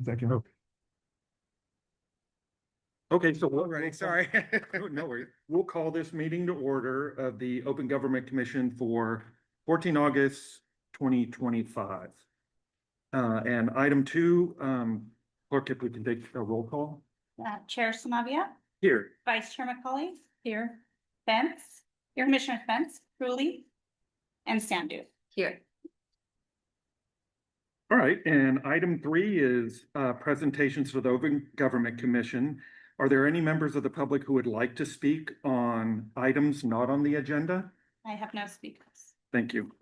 Second. Okay, so sorry. No worries. We'll call this meeting to order of the Open Government Commission for 14 August 2025. And item 2, clerk, if we can take a roll call. Chair Samavia, Here. Vice Chair McCauley, here, Spence, your Commissioner Spence, Cooley, and Sandu. Here. All right, and item 3 is presentations for the Open Government Commission. Are there any members of the public who would like to speak on items not on the agenda? I have no speakers. Thank you.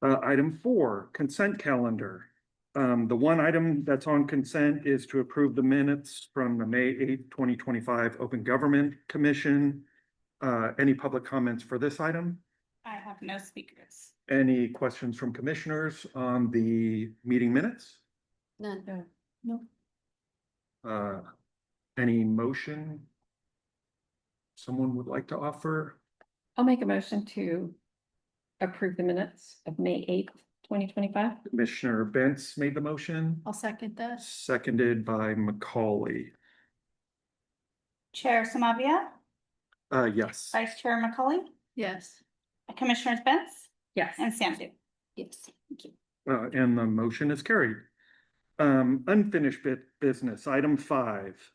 Item 4, consent calendar. The one item that's on consent is to approve the minutes from the May 8th, 2025 Open Government Commission. Any public comments for this item? I have no speakers. Any questions from commissioners on the meeting minutes? None. No. Any motion someone would like to offer? I'll make a motion to approve the minutes of May 8th, 2025. Commissioner Bentz made the motion, I'll second that. seconded by McCauley. Chair Samavia, Yes. Vice Chair McCauley, Yes. Commissioner Spence, Yes. and Sandu. Yes, thank you. And the motion is carried. Unfinished business, item 5.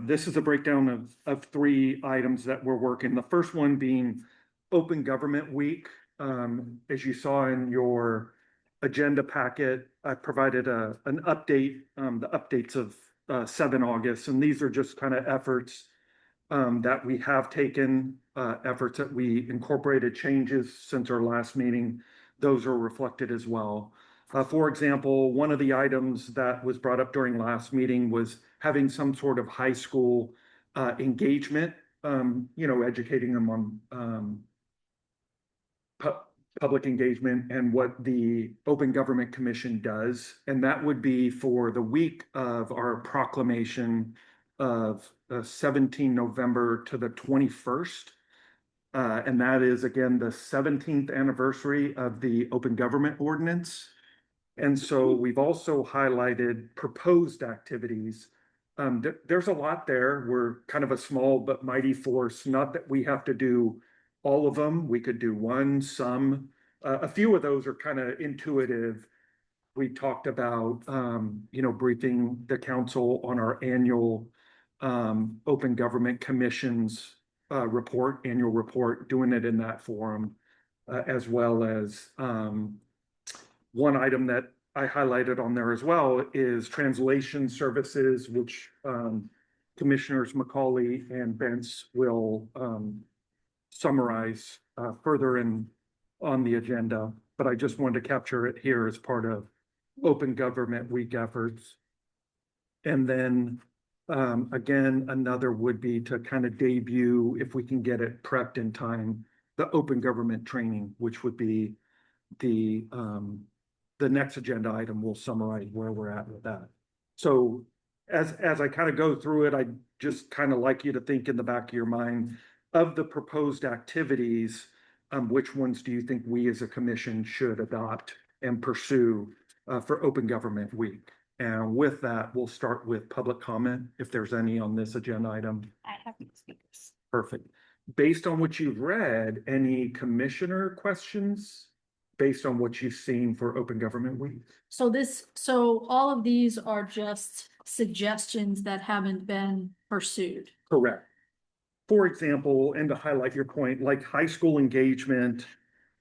This is a breakdown of 3 items that we're working. The first one being Open Government Week. As you saw in your agenda packet, I provided an update, the updates of 7 August. And these are just kind of efforts that we have taken, efforts that we incorporated changes since our last meeting. Those are reflected as well. For example, one of the items that was brought up during last meeting was having some sort of high school engagement, educating them on public engagement and what the Open Government Commission does. And that would be for the week of our proclamation of 17 November to the 21st. And that is, again, the 17th anniversary of the Open Government Ordinance. And so we've also highlighted proposed activities. There's a lot there. We're kind of a small but mighty force. Not that we have to do all of them. We could do one, some. A few of those are kind of intuitive. We talked about, briefing the council on our annual Open Government Commission's annual report, doing it in that forum, as well as one item that I highlighted on there as well is translation services, which Commissioners McCauley and Bentz will summarize further on the agenda. But I just wanted to capture it here as part of Open Government Week efforts. And then again, another would be to kind of debut, if we can get it prepped in time, the open government training, which would be the next agenda item. Will summarize where we're at with that. So as I kind of go through it, I just kind of like you to think in the back of your mind of the proposed activities, which ones do you think we as a commission should adopt and pursue for Open Government Week? And with that, we'll start with public comment, if there's any on this agenda item. I have no speakers. Perfect. Based on what you've read, any commissioner questions based on what you've seen for Open Government Week? So all of these are just suggestions that haven't been pursued. Correct. For example, and to highlight your point, like high school engagement,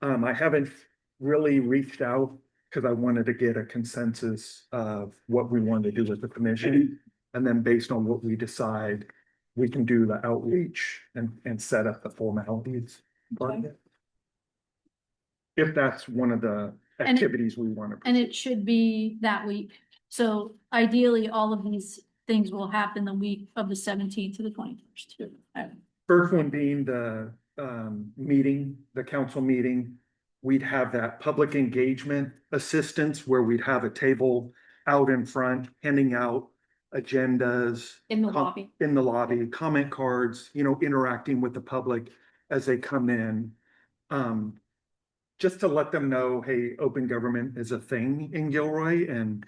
I haven't really reached out because I wanted to get a consensus of what we wanted to do with the commission. And then based on what we decide, we can do the outreach and set up the formalities. Okay. If that's one of the activities we want to. And it should be that week. So ideally, all of these things will happen the week of the 17th to the 21st. First one being the meeting, the council meeting. We'd have that public engagement assistance where we'd have a table out in front, handing out agendas. In the lobby. In the lobby, comment cards, interacting with the public as they come in. Just to let them know, hey, open government is a thing in Gilroy, and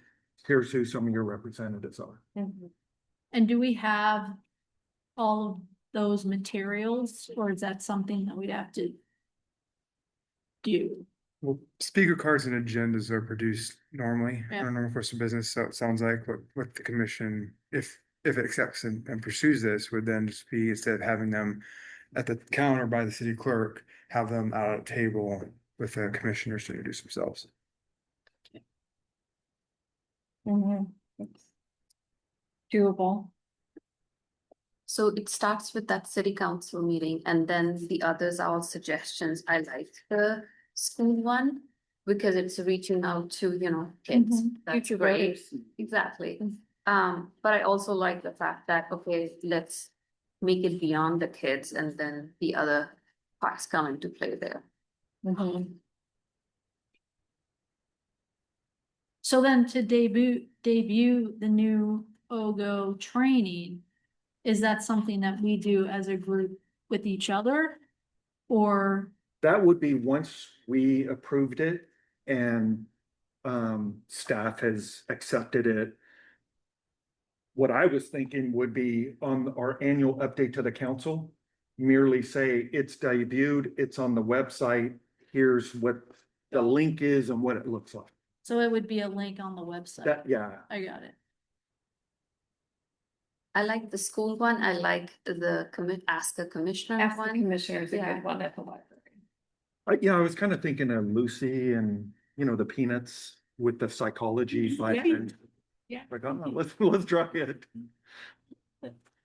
here's who some of your representatives are. Mhm. And do we have all of those materials, or is that something that we'd have to do? Well, speaker cards and agendas are produced normally Yeah. on a normal course of business, so it sounds like what the commission, if it accepts and pursues this, would then just be, instead of having them at the counter by the city clerk, have them out at a table with the commissioners to introduce themselves. Mhm. It's doable. So it starts with that city council meeting and then the others are all suggestions. I like the school one because it's reaching out to, kids. Mhm. That's Future great. voters. Exactly. But I also like the fact that, okay, let's make it beyond the kids and then the other parts come into play there. Mhm. So then to debut the new OGO training, is that something that we do as a group with each other? Or, That would be once we approved it and staff has accepted it. What I was thinking would be on our annual update to the council, merely say it's debuted, it's on the website, here's what the link is and what it looks like. so it would be a link on the website? That, yeah, I got it. I like the school one. I like the ask the commissioner Ask the one. commissioner is a Yeah. good one at the library. yeah, I was kind of thinking of Lucy and, the Peanuts with the psychology Yeah. 5 minutes. Yeah. Like, oh, let's try it.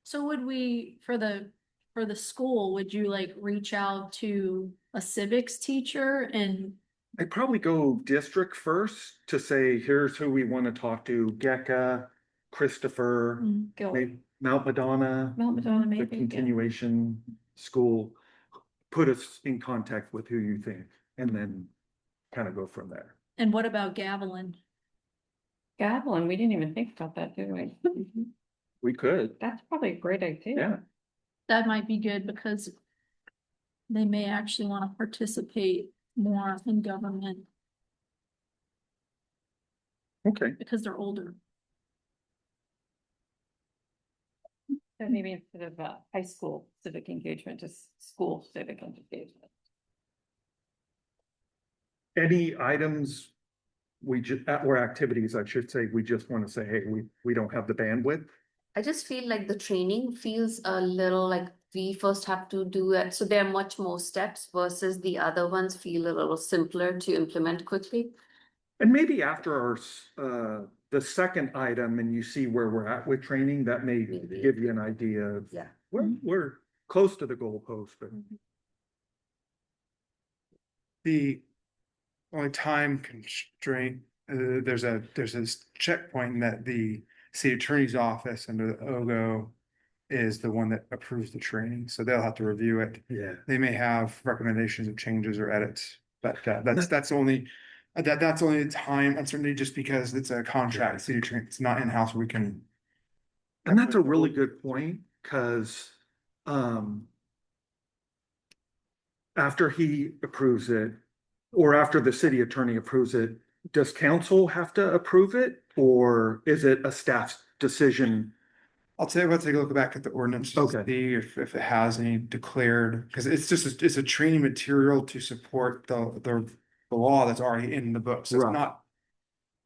So would we, for the school, would you like reach out to a civics teacher and, I'd probably go district first to say, here's who we want to talk to, Gecka, Christopher, Go, maybe Mount Madonna, Mount Madonna the maybe. yeah. continuation school. Put us in contact with who you think, and then kind of go from there. and what about Gavilan? Gavilan, we didn't even think about that, did we? We could, That's probably a great idea. yeah. That might be good because they may actually want to participate more in government Okay, because they're older. So maybe instead of high school civic engagement, just school civic engagement. any items or activities, I should say, we just want to say, hey, we don't have the bandwidth. I just feel like the training feels a little like we first have to do it. So there are much more steps versus the other ones feel a little simpler to implement quickly. And maybe after the second item and you see where we're at with training, that may Maybe. give you an idea of, Yeah. we're close to the goalpost, but The only time constraint, there's this checkpoint that the city attorney's office under the OGO is the one that approves the training, so they'll have to review it. yeah. They may have recommendations of changes or edits, but that's only the time uncertainty, just because it's a contract city attorney, it's not in-house, we can. And that's a really good point, because after he approves it, or after the city attorney approves it, does council have to approve it, or is it a staff's decision? I'll tell you what, take a look back at the ordinance, to Okay. see if it has any declared, because it's just, it's a training material to support the law that's already in the books. It's Right. not,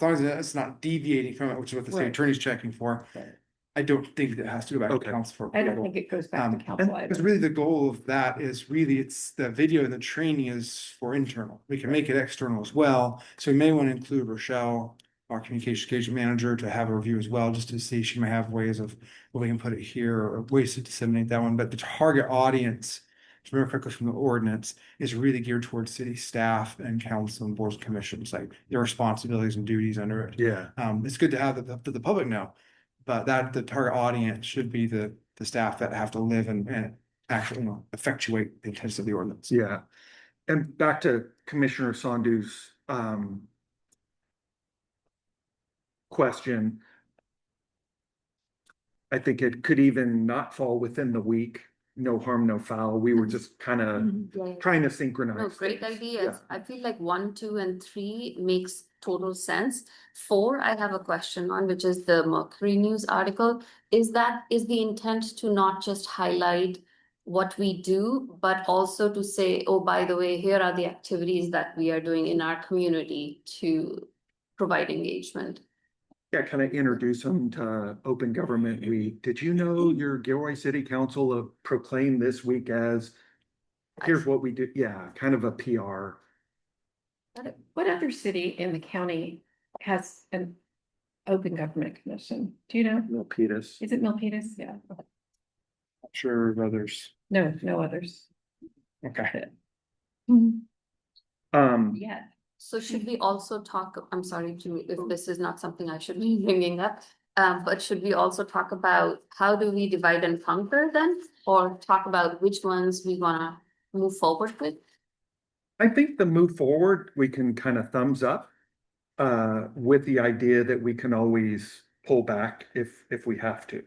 as long as it's not deviating from it, which is what the state Right. attorney's checking for. Right. I don't think that has to go back Okay. to council for I don't approval. think it goes back to council Because either. really the goal of that is really, it's the video and the training is for internal. We can make it external as well. So we may want to include Rochelle, our communication engagement manager, to have a review as well, just to see, she might have ways of, well, we can put it here or ways to disseminate that one. But the target audience, to remember correctly from the ordinance, is really geared towards city staff and council and boards and commissions, like their responsibilities and duties under it. Yeah, It's good to have the public know, but that the target audience should be the staff that have to live and actually, effectuate the intent of the ordinance. yeah. And back to Commissioner Sandu's question. I think it could even not fall within the week, no harm, no foul. We were just kind of Mhm. Yeah. trying to synchronize. No, great things. ideas. I feel like 1, 2, and 3 makes total sense. 4, I have a question on, which is the Mercury News article. Is the intent to not just highlight what we do, but also to say, oh, by the way, here are the activities that we are doing in our community to provide engagement? Yeah, kind of introduce them to Open Government Week. Did you know your Gilroy City Council proclaimed this week as, here's what we do? Yeah, kind of a PR. What other city in the county has an open government commission? Do you know? Milpitas. Is it Milpitas? Yeah. Sure, others. No, no others. Okay. Yeah. So should we also talk, I'm sorry to, if this is not something I should be bringing up, but should we also talk about how do we divide and conquer then? Or talk about which ones we wanna move forward with? I think the move forward, we can kind of thumbs up with the idea that we can always pull back if we have to.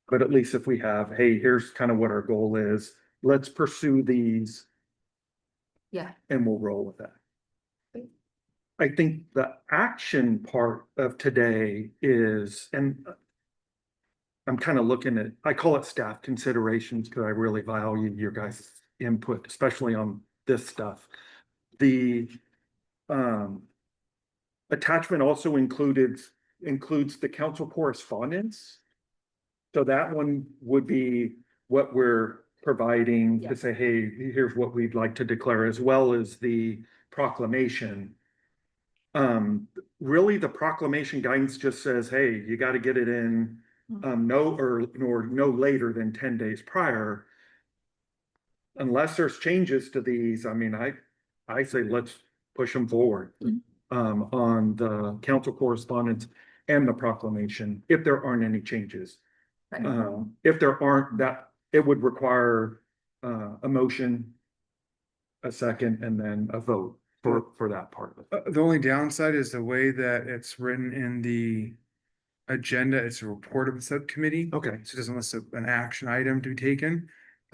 But at least if we have, hey, here's kind of what our goal is, let's pursue these Yeah, and we'll roll with that. I think the action part of today is, and I'm kind of looking at, I call it staff considerations because I really value your guys' input, especially on this stuff. The attachment also includes the council correspondence. So that one would be what we're providing Yeah. to say, hey, here's what we'd like to declare, as well as the proclamation. Really, the proclamation guidance just says, hey, you got to get it in no later than 10 days prior. Unless there's changes to these, I mean, I say let's push them forward on the council correspondence and the proclamation, if there aren't any changes. right. If there aren't, that it would require a motion, a second, and then a vote for that part of it. The only downside is the way that it's written in the agenda. It's a report of the subcommittee. Okay. So it doesn't list an action item to be taken.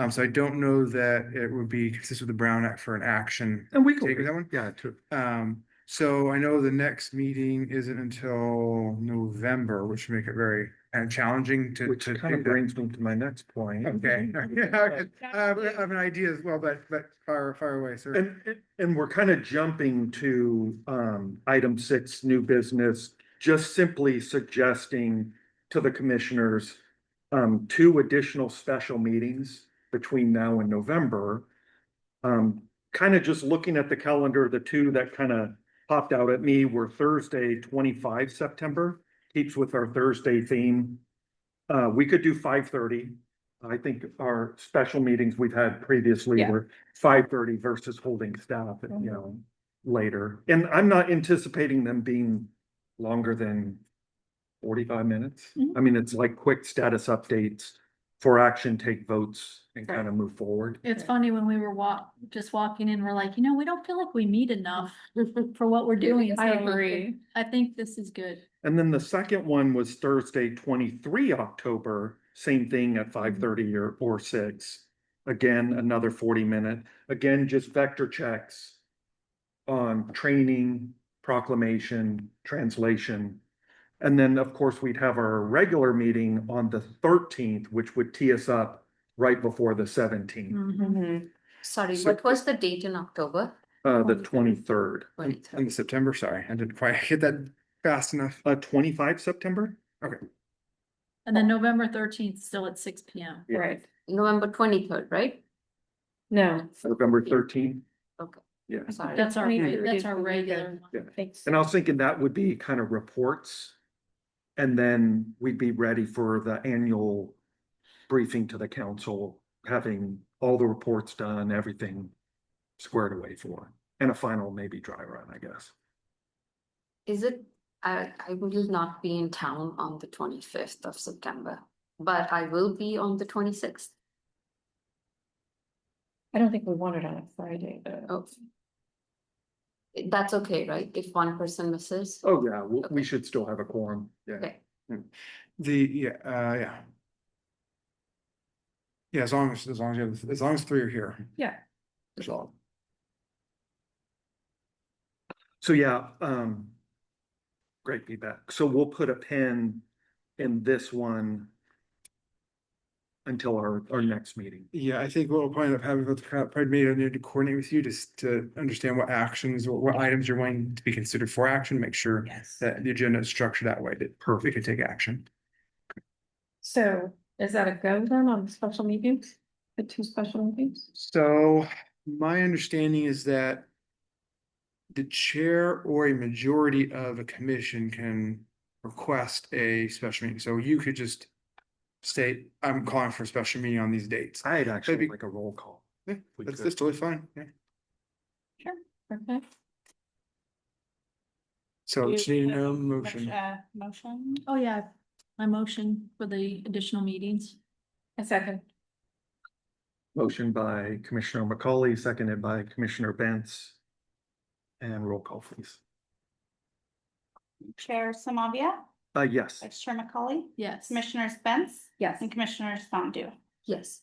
So I don't know that it would be consistent with the Brown Act for an action. And we can Take that one? Yeah, too. So I know the next meeting isn't until November, which would make it very challenging to. Which to kind of do that. brings me to my next point. Okay, yeah, I have an idea as well, but fire away, sir. And we're kind of jumping to item 6, new business, just simply suggesting to the commissioners 2 additional special meetings between now and November. Kind of just looking at the calendar, the 2 that kind of popped out at me were Thursday, 25 September, keeps with our Thursday theme. We could do 5:30. I think our special meetings we've had previously Yeah. were 5:30 versus holding staff, later. And I'm not anticipating them being longer than 45 minutes. Mhm. I mean, it's like quick status updates for action, take votes and kind of move forward. It's funny when we were just walking in, we're like, we don't feel like we meet enough for what we're doing. I So agree. I think this is good. And then the second one was Thursday, 23 October, same thing at 5:30 or 6. Again, another 40-minute, again, just vector checks on training, proclamation, translation. And then, of course, we'd have our regular meeting on the 13th, which would tee us up right before the 17th, Mhm. Sorry, So- what was the date in October? the 23rd, 23rd. In September, sorry, I didn't quite hit that fast enough. 25 September. And then November 13th, still at 6 PM. Yeah. Right. November 23rd, right? No. November 13th. Okay. Yeah. Sorry. That's our, 23rd that's is our the weekend. regular one. Yeah. Thanks. And I was thinking that would be kind of reports. And then we'd be ready for the annual briefing to the council, having all the reports done, everything squared away for, and a final maybe dry run, I guess. Is it, I will not be in town on the 25th of September, but I will be on the 26th. I don't think we want it on a Friday, though. Oh. That's okay, right? If one person misses? Oh, yeah, we Okay. should still have a quorum. Yeah. Okay. Yeah. Yeah, as long as as long as 3 are here. Yeah. That's all. So yeah, great feedback. So we'll put a pin in this one until our next meeting. Yeah, I think what we'll probably end up having with probably maybe I need to coordinate with you just to understand what actions or what items you're wanting to be considered for action, make sure Yes. that the agenda is structured that way that we can take action. So is that a go then on the special meetings? The two special meetings? So my understanding is that the chair or a majority of a commission can request a special meeting. So you could just state, I'm calling for a special meeting on these dates. I'd actually Maybe- like a roll call. Yeah, We that's could. totally fine. Yeah. Okay. So You- just need a motion. Motion, Oh, yeah, my motion for the additional meetings. A second. Motion by Commissioner McCauley, seconded by Commissioner Bentz. And roll call, please. Chair Samavia, Yes. Vice Chair McCauley, Yes. Commissioner Spence, Yes. and Commissioner Spandu. Yes.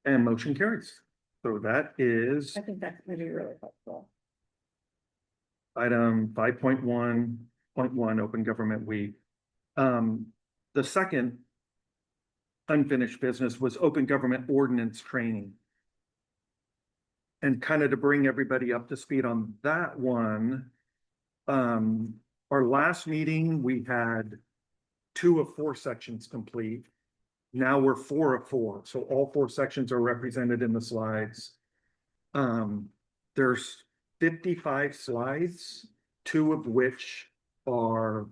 And motion carries. So that is I think that's gonna be really helpful. item 5.1.1, Open Government Week. The second unfinished business was Open Government Ordinance Training. And kind of to bring everybody up to speed on that one, our last meeting, we had 2 of 4 sections complete. Now we're 4 of 4, so all 4 sections are represented in the slides. There's 55 slides, 2 of which are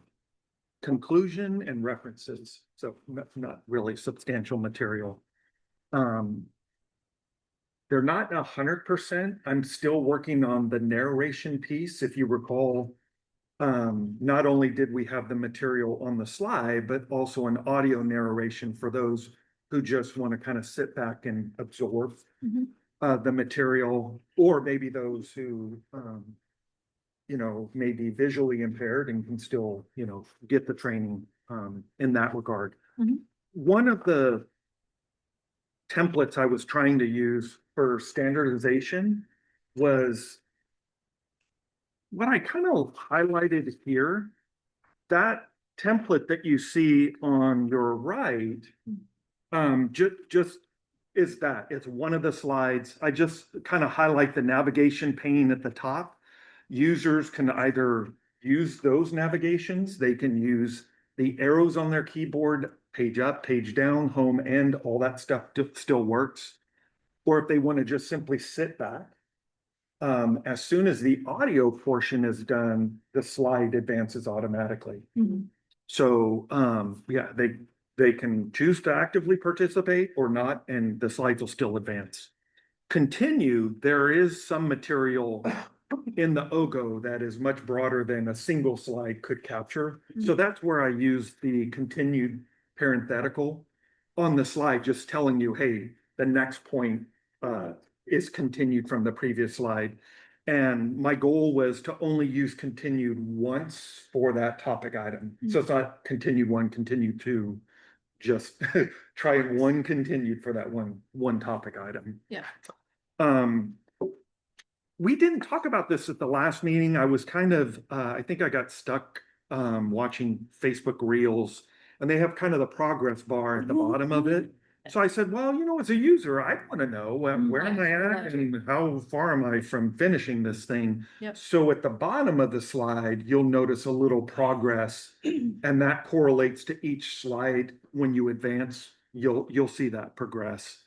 conclusion and references, so not really substantial material. They're not 100%. I'm still working on the narration piece. If you recall, not only did we have the material on the slide, but also an audio narration for those who just want to kind of sit back and absorb Mhm. the material, or maybe those who, may be visually impaired and can still, get the training in that regard. Mhm. One of the templates I was trying to use for standardization was what I kind of highlighted here. That template that you see on your right, just is that. It's one of the slides. I just kind of highlight the navigation pane at the top. Users can either use those navigations, they can use the arrows on their keyboard, page up, page down, home, and all that stuff still works. Or if they want to just simply sit back, as soon as the audio portion is done, the slide advances automatically. Mhm. So, yeah, they can choose to actively participate or not, and the slides will still advance. Continue, there is some material in the OGO that is much broader than a single slide could capture. So that's where I use the continued parenthetical on the slide, just telling you, hey, the next point is continued from the previous slide. And my goal was to only use continued once for that topic item. So it's not continued 1, continued 2, just try one continued for that one topic item. Yeah. We didn't talk about this at the last meeting. I was kind of, I think I got stuck watching Facebook Reels, and they have kind of the progress bar at the bottom of it. So I said, well, as a user, I want to know where am I at and how far am I from finishing this thing? Yep. So at the bottom of the slide, you'll notice a little progress, and that correlates to each slide. When you advance, you'll see that progress.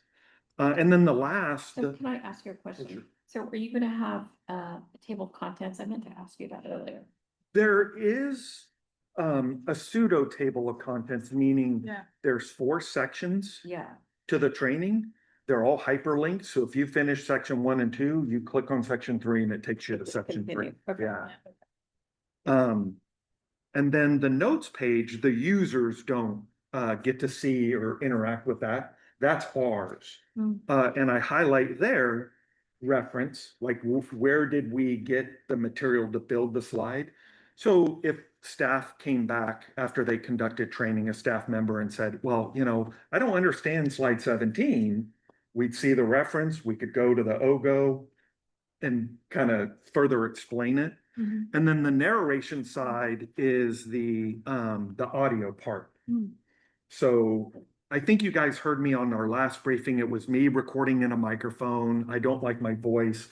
And then the last, So can I ask you a question? So are you gonna have a table of contents? I meant to ask you that earlier. there is a pseudo table of contents, meaning Yeah. there's 4 sections Yeah. to the training. They're all hyperlinked. So if you finish section 1 and 2, you click on section 3 and it takes you to section 3. Continue. Okay. Yeah. And then the notes page, the users don't get to see or interact with that. That's ours. And I highlight their reference, like where did we get the material to build the slide? So if staff came back after they conducted training, a staff member, and said, well, I don't understand slide 17, we'd see the reference, we could go to the OGO, and kind of further explain it. Mhm. And then the narration side is the audio part. Hmm. So I think you guys heard me on our last briefing. It was me recording in a microphone. I don't like my voice.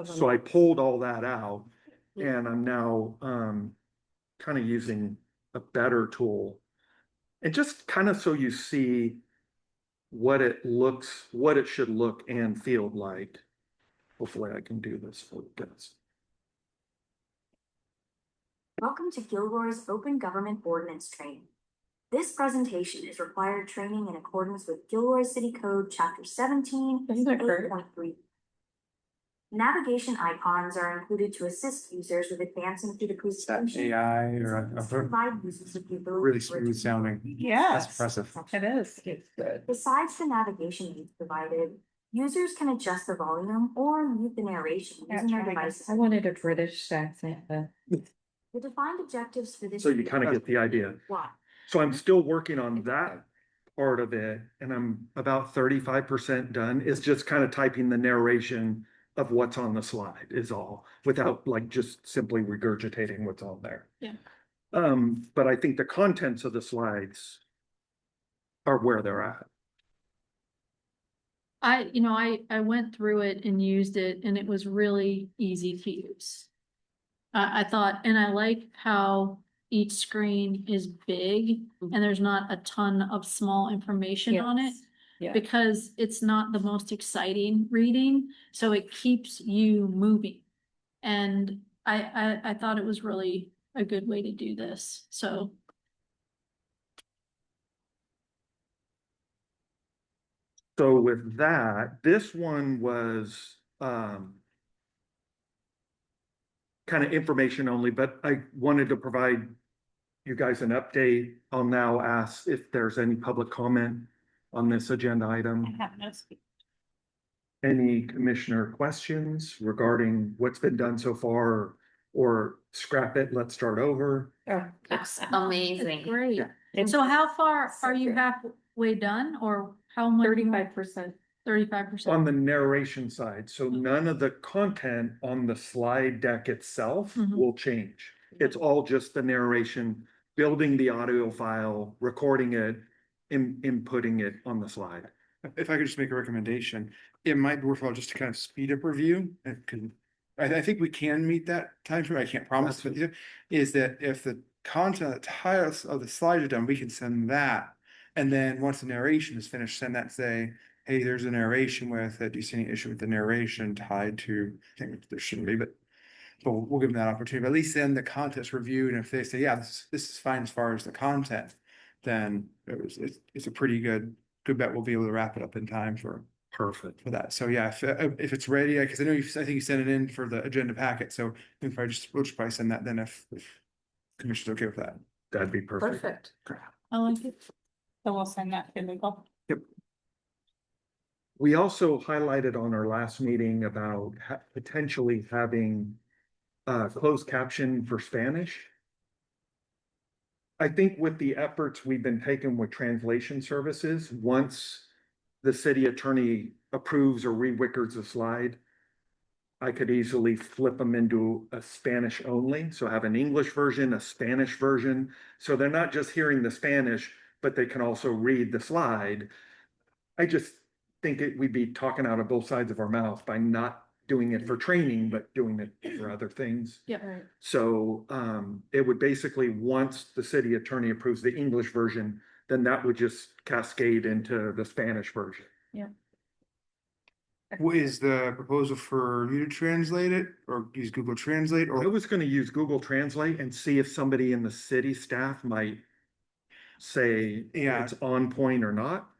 So I pulled all that out and I'm now kind of using a better tool. And just kind of so you see what it should look and feel like. Hopefully I can do this for you guys. Welcome to Gilroy's Open Government Ordinance Training. This presentation is required training in accordance with Gilroy City Code, Chapter 17, Isn't that correct? 8.3. Navigation icons are included to assist users with advancing through the Is that presentation. AI or To a provide users with the ability really to smooth sounding? That's Yes, impressive. it is. It's good. Besides the navigation aids provided, users can adjust the volume or mute the narration That's using their really good. devices. I wanted a British accent, but. The defined objectives for this. So you kind of get the idea. Why? So I'm still working on that part of it and I'm about 35% done. It's just kind of typing the narration of what's on the slide is all, without like just simply regurgitating what's on there. Yeah. But I think the contents of the slides are where they're at. I went through it and used it and it was really easy to use. I thought, and I like how each screen is big and there's not a ton of small information on it. Yeah. Because it's not the most exciting reading, so it keeps you moving. And I thought it was really a good way to do this, so. So with that, this one was kind of information only, but I wanted to provide you guys an update. I'll now ask if there's any public comment on this agenda I item. have no speak. Any commissioner questions regarding what's been done so far or scrap it, let's start over? Looks amazing. Great. It's So how far so are you good. halfway done or how much? 35%. 35%. On the narration side, so none of the content on the slide deck itself Mhm. will change. It's all just the narration, building the audio file, recording it, inputting it on the slide. If I could just make a recommendation, it might be worthwhile just to kind of speed up review and I think we can meet that time frame. I can't promise, but is that if the content, the titles of the slide are done, we can send that. And then once the narration is finished, send that, say, hey, there's a narration with it. Do you see any issue with the narration tied to, I think there shouldn't be, but we'll give them that opportunity. But at least then the content's reviewed. And if they say, yeah, this is fine as far as the content, then it's a pretty good bet we'll be able to wrap it up in time for that. So yeah, if it's ready, because I think you sent it in for the agenda packet, so we'll just probably send that then if commission's okay with that. That'd be perfect. Perfect. I like it. So we'll send that to legal. We also highlighted on our last meeting about potentially having closed caption for Spanish. I think with the efforts we've been taking with translation services, once the city attorney approves or rewickers a slide, I could easily flip them into a Spanish only. So have an English version, a Spanish version. So they're not just hearing the Spanish, but they can also read the slide. I just think we'd be talking out of both sides of our mouth by not doing it for training, but doing it for other things. Yeah. So it would basically, once the city attorney approves the English version, then that would just cascade into the Spanish version. Is the proposal for you to translate it or use Google Translate I or? was gonna use Google Translate and see if somebody in the city staff might say Yeah. it's on point or not.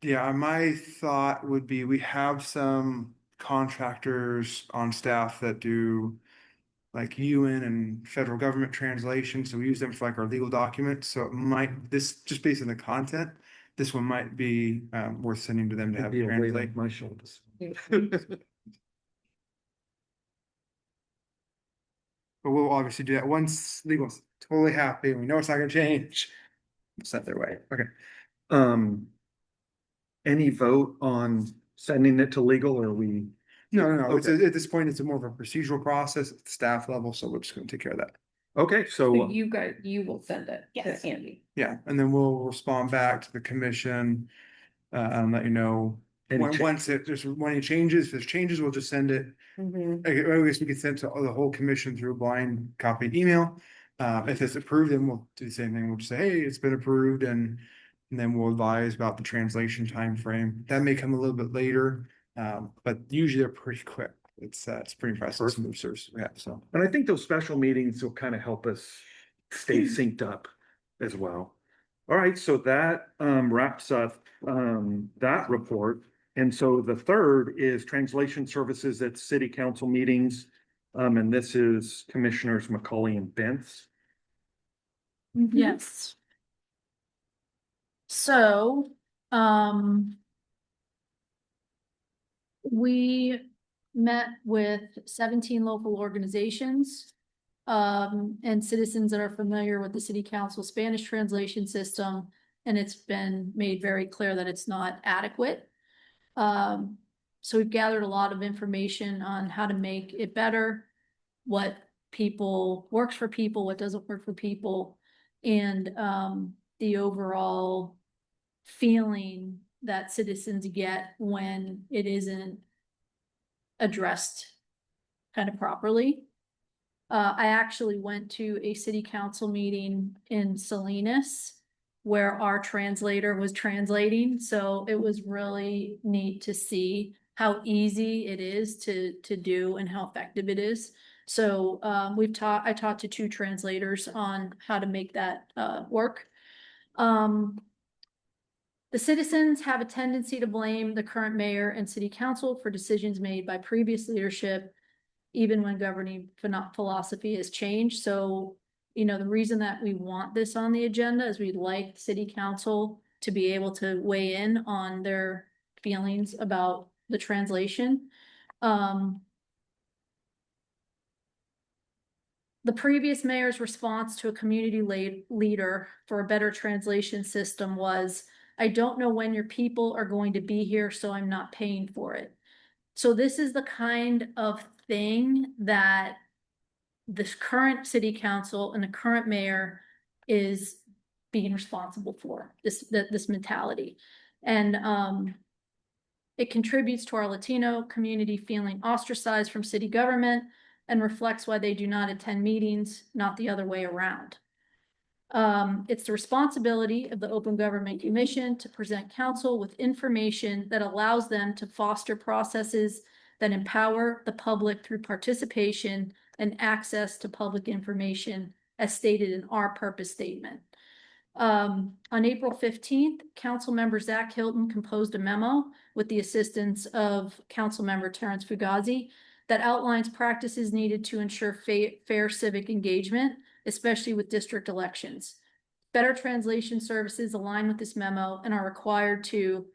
Yeah, my thought would be we have some contractors on staff that do like UN and federal government translation, so we use them for like our legal documents, so it might, this, just based on the content, this one might be worth sending to them to It'd have be a weight translate. off my shoulders. But we'll obviously do that once legal's totally happy, and we know it's not gonna change. Sent their way, okay. Any vote on sending it to legal, or we No, it's, Okay. at this point, it's a more of a procedural process at the staff level, so we're just gonna take care of that. Okay, So so, you will send it Yes. to Andy. Yeah, and then we'll respond back to the commission, and let you know. Any When, cha- once it, when it changes, if there's changes, we'll just send it. Mhm. I guess we could send to the whole commission through a blind copy email. If it's approved, then we'll do the same thing. We'll just say, hey, it's been approved, and then we'll advise about the translation time frame. That may come a little bit later, but usually they're pretty quick. It's pretty impressive, some of the services we have, so. and I think those special meetings will kind of help us stay synced up as well. All right, so that wraps up that report. And so the third is translation services at city council meetings. And this is Commissioners McCauley and Bentz. Yes. So, we met with 17 local organizations and citizens that are familiar with the city council Spanish translation system, and it's been made very clear that it's not adequate. So we've gathered a lot of information on how to make it better, what people works for people, what doesn't work for people, and the overall feeling that citizens get when it isn't addressed kind of properly. I actually went to a city council meeting in Salinas where our translator was translating, so it was really neat to see how easy it is to do and how effective it is. So I talked to 2 translators on how to make that work. The citizens have a tendency to blame the current mayor and city council for decisions made by previous leadership, even when governing philosophy has changed. So, you know, the reason that we want this on the agenda is we'd like city council to be able to weigh in on their feelings about the translation. The previous mayor's response to a community leader for a better translation system was, I don't know when your people are going to be here, so I'm not paying for it. So this is the kind of thing that this current city council and the current mayor is being responsible for, this mentality. And it contributes to our Latino community feeling ostracized from city government and reflects why they do not attend meetings, not the other way around. It's the responsibility of the Open Government Commission to present council with information that allows them to foster processes that empower the public through participation and access to public information, as stated in our purpose statement. On April 15th, council member Zach Hilton composed a memo with the assistance of council member Terrence Fugazi that outlines practices needed to ensure fair civic engagement, especially with district elections. Better translation services align with this memo and are required to,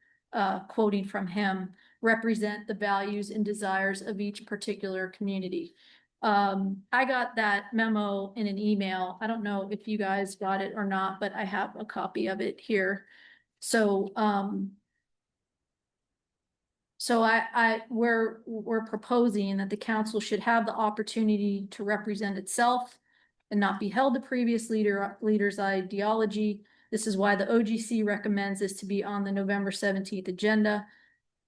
quoting from him, represent the values and desires of each particular community. I got that memo in an email. I don't know if you guys got it or not, but I have a copy of it here. So, we're proposing that the council should have the opportunity to represent itself and not be held to previous leader's ideology. This is why the OGC recommends this to be on the November 17th agenda,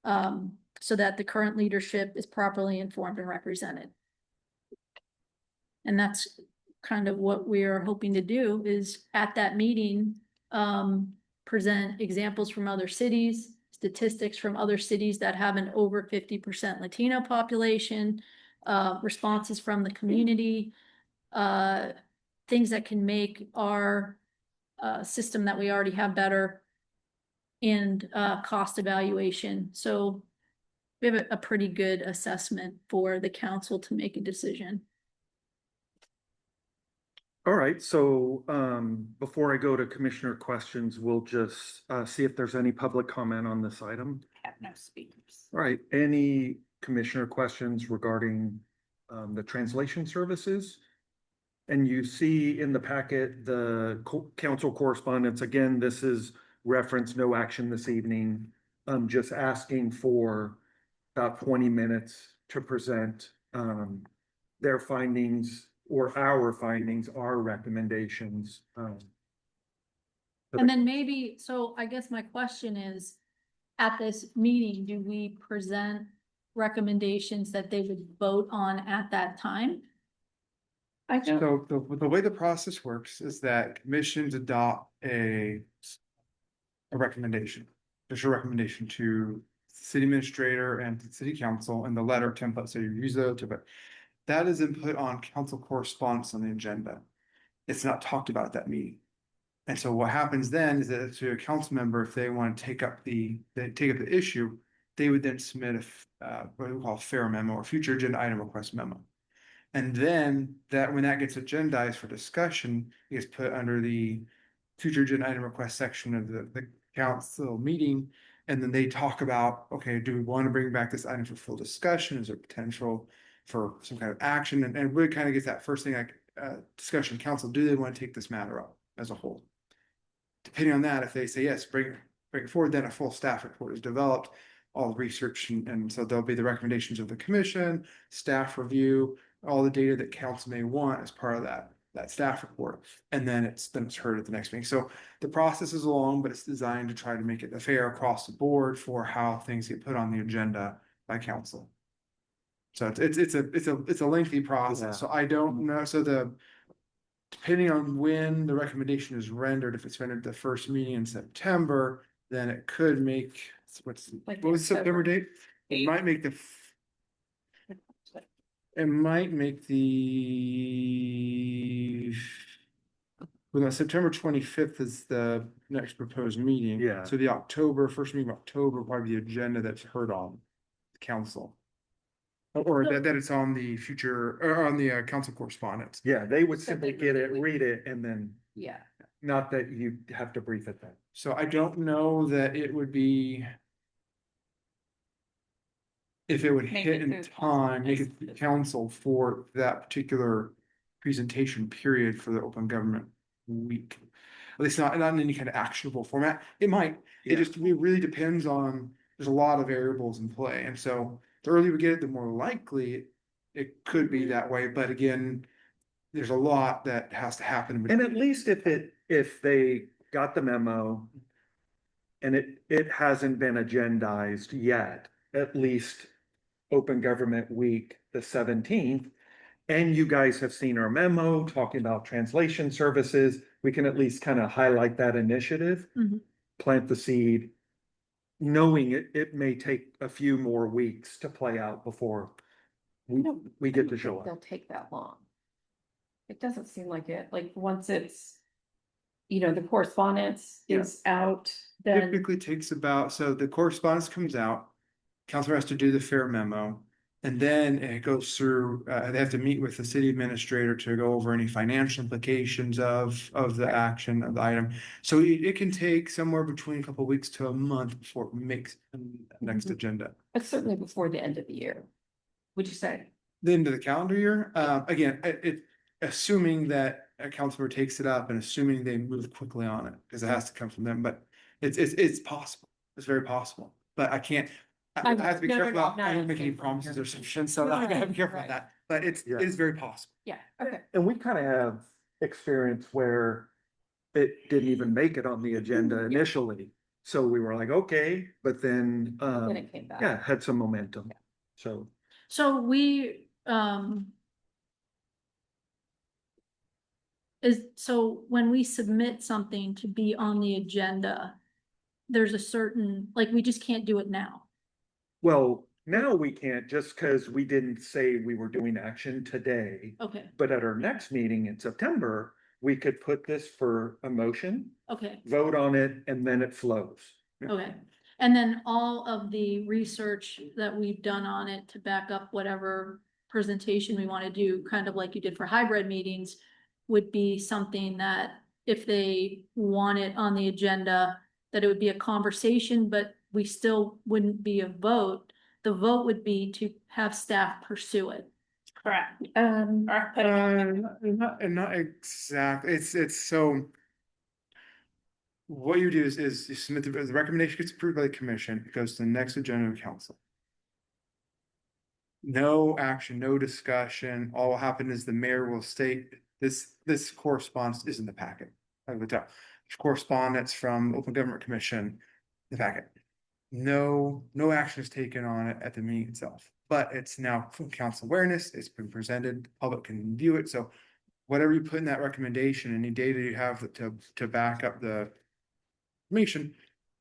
so that the current leadership is properly informed and represented. And that's kind of what we are hoping to do, is at that meeting, present examples from other cities, statistics from other cities that have an over 50% Latino population, responses from the community, things that can make our system that we already have better, and cost evaluation. So we have a pretty good assessment for the council to make a decision. All right, so before I go to commissioner questions, we'll just see if there's any public comment on this item. Have no speakers. All right, any commissioner questions regarding the translation services? And you see in the packet, the council correspondence, again, this is reference, no action this evening. I'm just asking for about 20 minutes to present, their findings or our findings, our recommendations. And then maybe, so I guess my question is, at this meeting, do we present recommendations that they would vote on at that time? I don't, So the way the process works is that commissions adopt a recommendation. There's a recommendation to city administrator and to city council and the letter template, so you use the template. That is input on council correspondence on the agenda. It's not talked about at that meeting. And so what happens then is that to a council member, if they want to take up the issue, they would then submit what we call a fair memo or future agenda item request memo. And then when that gets agendized for discussion, it gets put under the future agenda item request section of the council meeting. And then they talk about, okay, do we want to bring back this item for full discussion? Is there potential for some kind of action? And really kind of gets that first thing, like discussion council, do they want to take this matter up as a whole? Depending on that, if they say yes, bring it forward, then a full staff report is developed, all the research, and so there'll be the recommendations of the commission, staff review, all the data that council may want as part of that staff report, and then it's heard at the next meeting. So the process is long, but it's designed to try to make it fair across the board for how things get put on the agenda by council. So it's a lengthy process. Yeah. So I don't know. So depending on when the recommendation is rendered, if it's rendered the first meeting in September, then it could make, what was the September date? It might make the well, no, September 25th is the next proposed meeting. Yeah. So the first meeting of October, probably the agenda that's heard on the council. Or that it's on the future, or on the council correspondence. Yeah, they would simply get it, read it, and then, yeah, not that you have to brief it then. So I don't know that it would be. If it would Make hit it in through time, make it council. through council for that particular presentation period for the open government week. At least not in any kind of actionable format. It might, it really depends on, there's a lot of variables in play. And so the earlier we get it, the more likely it could be that way. But again, there's a lot that has to happen. And at least if they got the memo and it hasn't been agendized yet, at least Open Government Week, the 17th, and you guys have seen our memo talking about translation services, we can at least kind of highlight that initiative, Mhm. plant the seed, knowing it may take a few more weeks to play out before we get to show they'll up. take that long. It doesn't seem like it, like, once it's, the correspondence is out, then, Typically takes about, so the correspondence comes out, council has to do the fair memo. And then it goes through, they have to meet with the city administrator to go over any financial implications of the action of the item. So it can take somewhere between a couple of weeks to a month before it makes the next Mhm. agenda. but certainly before the end of the year. Would you say? The end of the calendar year, again, assuming that a council member takes it up and assuming they move quickly on it, because it has to come from them, but it's possible. It's very possible, but I can't. I have to be No, no, careful. no, I don't make any not- promises or assumptions, so I Right, gotta be careful right. of that, but it is very possible. Yeah, okay. And we kind of have experience where it didn't even make it on the agenda initially. So we were like, okay, but then, Then it came back. yeah, had some momentum. So, So so when we submit something to be on the agenda, there's a certain, like, we just can't do it now. well, now we can't just because we didn't say we were doing action today. Okay, But at our next meeting in September, we could put this for a motion, okay, vote on it, and then it flows. okay. And then all of the research that we've done on it to back up whatever presentation we want to do, kind of like you did for hybrid meetings, would be something that if they want it on the agenda, that it would be a conversation, but we still wouldn't be a vote. The vote would be to have staff pursue it. Correct. Or put it on Not exactly, it's so. What you do is you submit the recommendation gets approved by the commission, it goes to the next agenda of council. no action, no discussion. All will happen is the mayor will state this correspondence is in the packet. At the top, correspondence from Open Government Commission, the packet. No action is taken on it at the meeting itself, but it's now from council awareness. It's been presented, public can view it. So whatever you put in that recommendation, any data you have to back up the information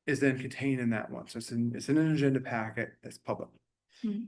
is then contained in that one. So it's an agenda packet that's public. Hmm.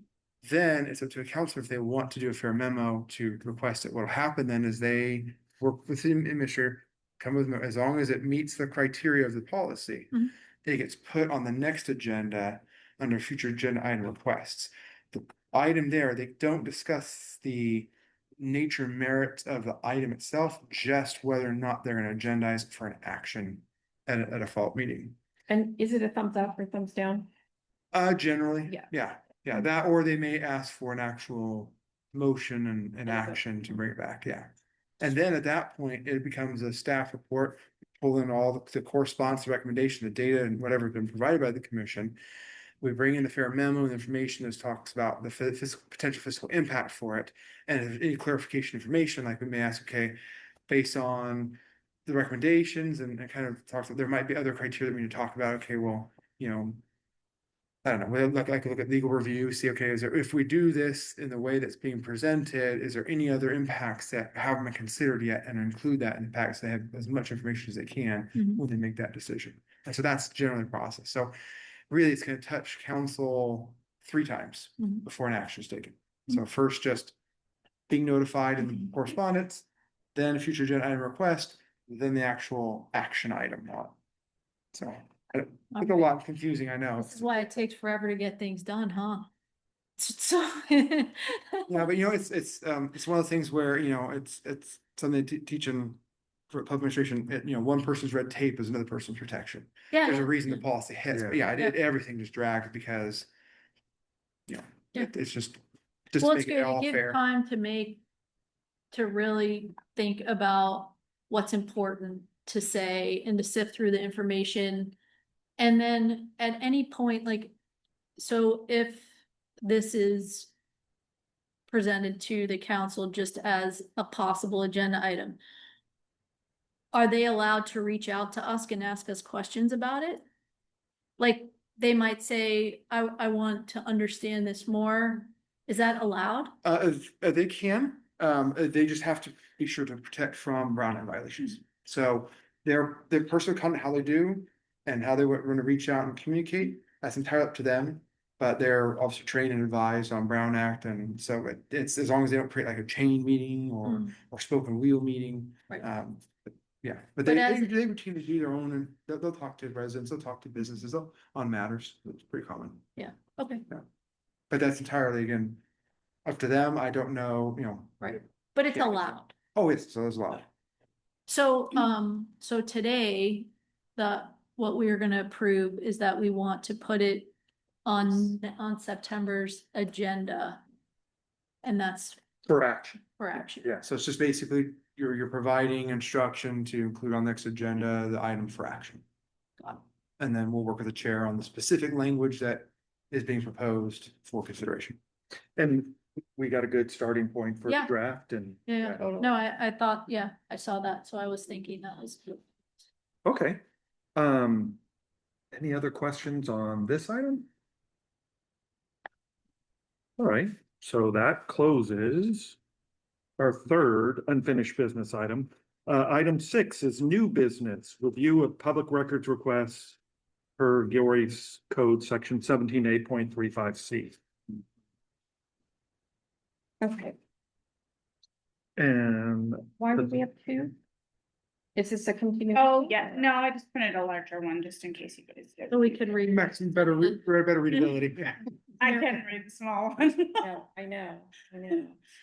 Then it's up to a counselor if they want to do a fair memo to request it. What'll happen then is they work with the administrator, come with, as long as it meets the criteria of the policy, Mhm. it gets put on the next agenda under future agenda item requests. The item there, they don't discuss the nature and merit of the item itself, just whether or not they're gonna agendize it for an action at a fall meeting. And is it a thumbs up or thumbs down? Generally, Yeah. yeah, that, or they may ask for an actual motion and Okay. action to bring it back, yeah. And then at that point, it becomes a staff report, pull in all the correspondence, the recommendation, the data and whatever has been provided by the commission. We bring in the fair memo, the information that talks about the potential fiscal impact for it. And if any clarification information, like we may ask, okay, based on the recommendations and kind of talks, there might be other criteria that we need to talk about. Okay, well, I don't know, we'll look at legal review, see, okay, if we do this in the way that's being presented, is there any other impacts that haven't been considered yet, and include that in the package, so they have as much information as they can Mhm. when they make that decision. And so that's generally the process. So really, it's gonna touch council 3 times Mhm. before an action is taken. So first, just being notified in the correspondence, then a future agenda item request, then the actual action item on it. So it's a lot confusing, I know. This is why it takes forever to get things done, huh? So. Yeah, but it's one of the things where, it's something teaching for public administration, one person's red tape is another person's protection. There's a Yeah, reason the policy hits, but yeah, everything just drags because. Yeah. It's just well, it's make it good. all It gives fair. time to really think about what's important to say and to sift through the information. And then at any point, like, so if this is presented to the council just as a possible agenda item, are they allowed to reach out to us and ask us questions about it? Like, they might say, I want to understand this more. Is that allowed? They can, they just have to be sure to protect from Brown Act violations. So their personal content, how they do and how they want to reach out and communicate, that's entirely up to them. But they're obviously trained and advised on Brown Act, and so it's as long as they don't create like a chain meeting or spoken wheel meeting. Right. But yeah, but But they as- routinely do their own, and they'll talk to residents, they'll talk to businesses on matters. It's pretty common. Okay, But that's entirely, again, up to them. I don't know, right. But it's Yeah. allowed. Oh, yes, so there's a lot. So today, what we are gonna approve is that we want to put it on September's agenda. And that's For action. for action. Yeah, so it's just basically you're providing instruction to include on next agenda, the item for action. Got it. And then we'll work with the chair on the specific language that is being proposed for consideration. And we got a good starting point for the Yeah. draft and. Yeah, no, I thought, yeah, I saw that, so I was thinking that was. Okay. Any other questions on this item? All right, so that closes our third unfinished business item. Item 6 is new business, review of public records requests per Gilroy's Code, section 17A.35C. Okay, And why would we have 2? Is this a continuation? Oh, yeah, no, I just printed a larger one just in case you guys. So we could read. Better readability. I can read the small one. No, I know.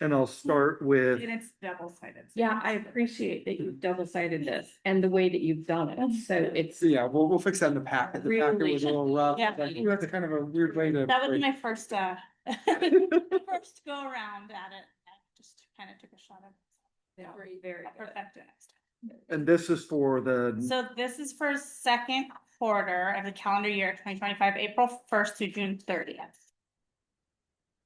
and I'll start with, And it's double sided. Yeah, I appreciate that you've double-sided this and the way that you've done it, so it's. Yeah, we'll fix that in the packet. The packet was a little rough. Yeah. That's kind of a weird way to. That was my first, first go around at it. I just kind of took a shot at it. Very I'll perfect it next time. and this is for the, So this is for second quarter of the calendar year 2025, April 1st to June 30th.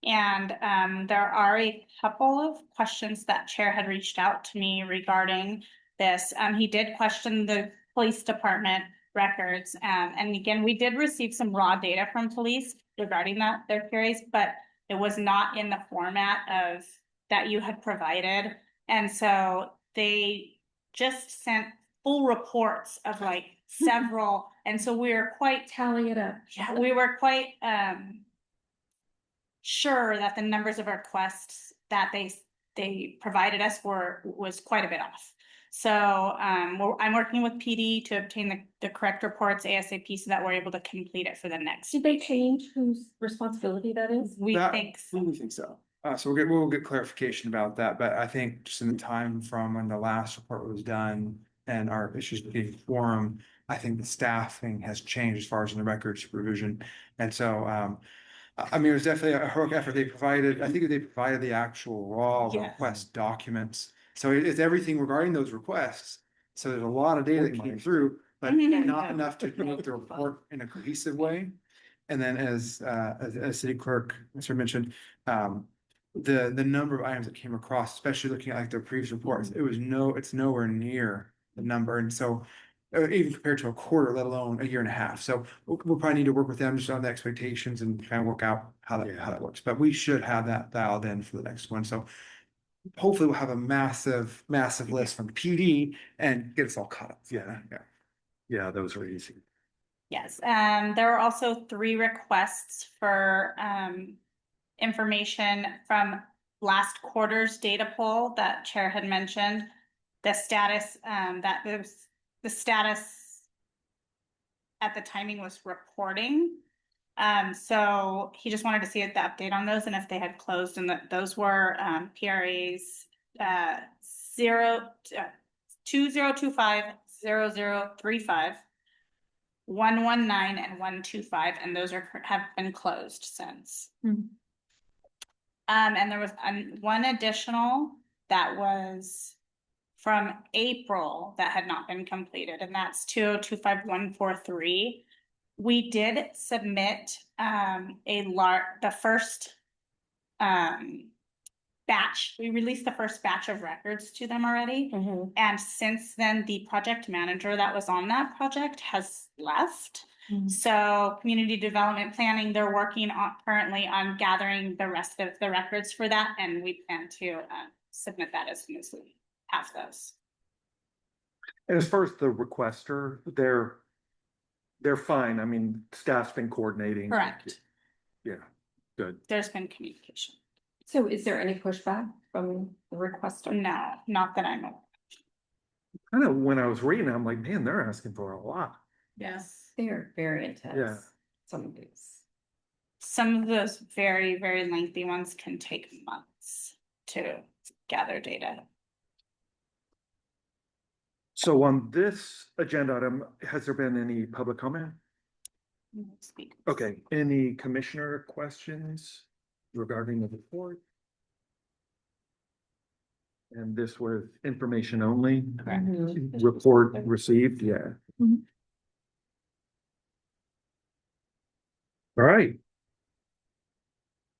And there are a couple of questions that Chair had reached out to me regarding this. He did question the police department records. And again, we did receive some raw data from police regarding that, their queries, but it was not in the format of that you had provided. And so they just sent full reports of like several, and so we were quite, Tally it up. yeah, we were quite sure that the numbers of requests that they provided us was quite a bit off. So I'm working with PD to obtain the correct reports ASAP so that we're able to complete it for the next. Did they change whose responsibility that is? We That- think so. We think so. So we'll get clarification about that, but I think just in the time from when the last report was done and our issues with getting quorum, I think the staffing has changed as far as in the record supervision. And so, I mean, it was definitely a heroic effort. They provided, I think they provided the actual raw Yes. request documents. So it's everything regarding those requests. So there's a lot of data that came through, but Mhm. not enough to make the report in a cohesive way. And then as city clerk, Mr. mentioned, the number of items that came across, especially looking at like the previous reports, it's nowhere near the number. And so even compared to a quarter, let alone a year and a half. So we'll probably need to work with them just on the expectations and kind of work out how that works. But we should have that dialed in for the next one. So hopefully we'll have a massive list from PD and get us all caught up. Yeah. Yeah, those are easy. Yes, there were also 3 requests for information from last quarter's data poll that Chair had mentioned. The status the status at the timing was reporting. So he just wanted to see the update on those and if they had closed, and that those were PRAs 2025 0035 119 and 125, and those have been closed since. Hmm. And there was one additional that was from April that had not been completed, and that's 2025143. We did submit the first batch. We released the first batch of records to them already. Mhm. And since then, the project manager that was on that project has left. Mhm. So community development planning, they're working on currently on gathering the rest of the records for that, and we plan to submit that as soon as we have those. And as far as the requester, they're fine. I mean, staff's been coordinating. Correct. Yeah, good. There's been communication. So is there any pushback from the requester? No, not that I'm aware. Kind of when I was reading, I'm like, man, they're asking for a lot. Yes. They are very intense. Yeah. Some of these. Some of those very, very lengthy ones can take months to gather data. So on this agenda item, has there been any public comment? Speak. Okay, any commissioner questions regarding the report? And this was information only, Correct. Mhm. report received, yeah. Mhm. All right.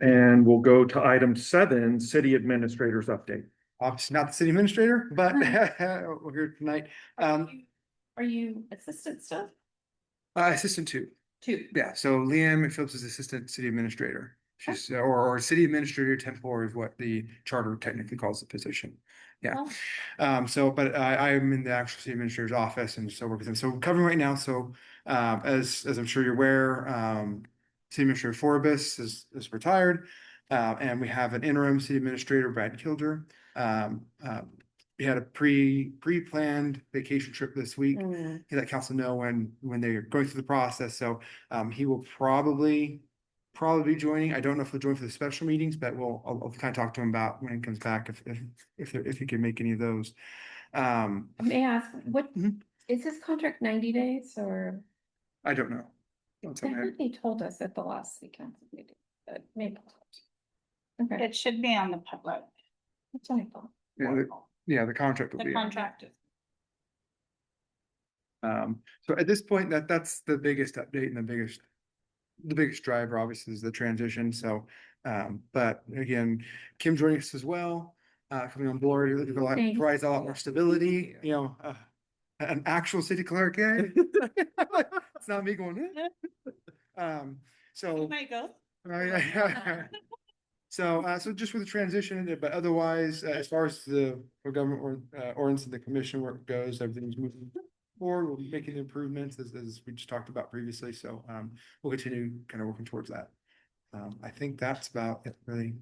And we'll go to item 7, city administrator's update. Obviously not the city administrator, but we're here tonight. Are you assistant still? Assistant 2. 2. Yeah, so Leanne Phillips is assistant city administrator. She's or city administrator temporary is what the charter technically calls the position. Yeah. So, but I'm in the actual city administrator's office and so work with them. So covering right now. So, as I'm sure you're aware, city administrator Forbes is retired, and we have an interim city administrator, Brad Kilger. We had a pre-planned vacation trip this week. Mm. He let council know when they're going through the process. So he will probably be joining. I don't know if he'll join for the special meetings, but I'll kind of talk to him about when he comes back if he can make any of those. May I ask, what, Mhm. is this contract 90 days or? I don't know. Don't tell I me. thought they told us at the last city council meeting, but maybe. Okay, It should be on the public. that's what I thought. Yeah, the contract will The be. contract. So at this point, that's the biggest update and the biggest driver obviously is the transition. So But again, Kim joining us as well, coming on board, Thanks. provides a lot more stability, you know, an actual city clerk, eh? It's not me going, eh? So. Might go. So just with the transition, but otherwise, as far as the government ordinance and the commission work goes, everything's moving forward. We'll be making improvements as we just talked about previously. So we'll continue kind of working towards that. I think that's about it really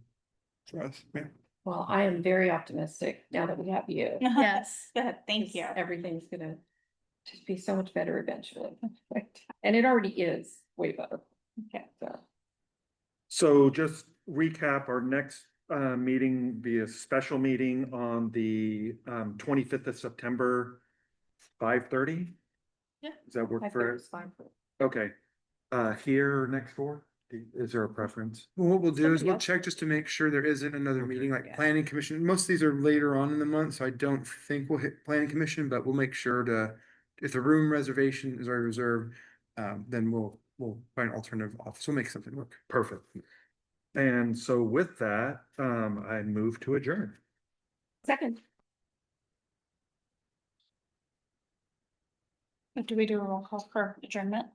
for us. Yeah. Well, I am very optimistic now that we have you. Yes. Good, thank you. Everything's gonna just be so much better eventually. And it already is way better. Okay. So just recap, our next meeting be a special meeting on the 25th of September, 5:30? Yeah. Does that work I think for it's fine for. Okay. Here or next door? Is there a preference? What we'll do is Somebody we'll else? check just to make sure there isn't another meeting like Yeah. planning commission. Most of these are later on in the month, so I don't think we'll hit planning commission, but we'll make sure to, if the room reservation is already reserved, then we'll find an alternative office. We'll make something work. Perfect. And so with that, I move to adjourn. Second. Do we do a roll call for adjournment?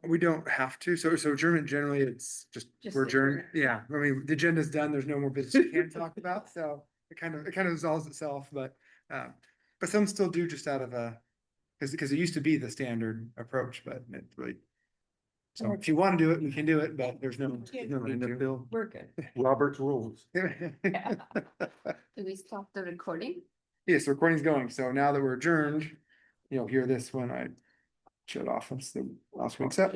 We don't have to. So adjournment generally it's just Just we're adjourned. adjourn. Yeah, I mean, the agenda's done. There's no more business we can talk about. So it kind of resolves itself, but some still do just out of because it used to be the standard approach, but it really. So if you want to do it, we can do it, but there's no need to. Bill, We're good. Robert's rules. Yeah. Do we stop the recording? Yes, the recording's going. So now that we're adjourned, you'll hear this when I shut off. That's the last one. Except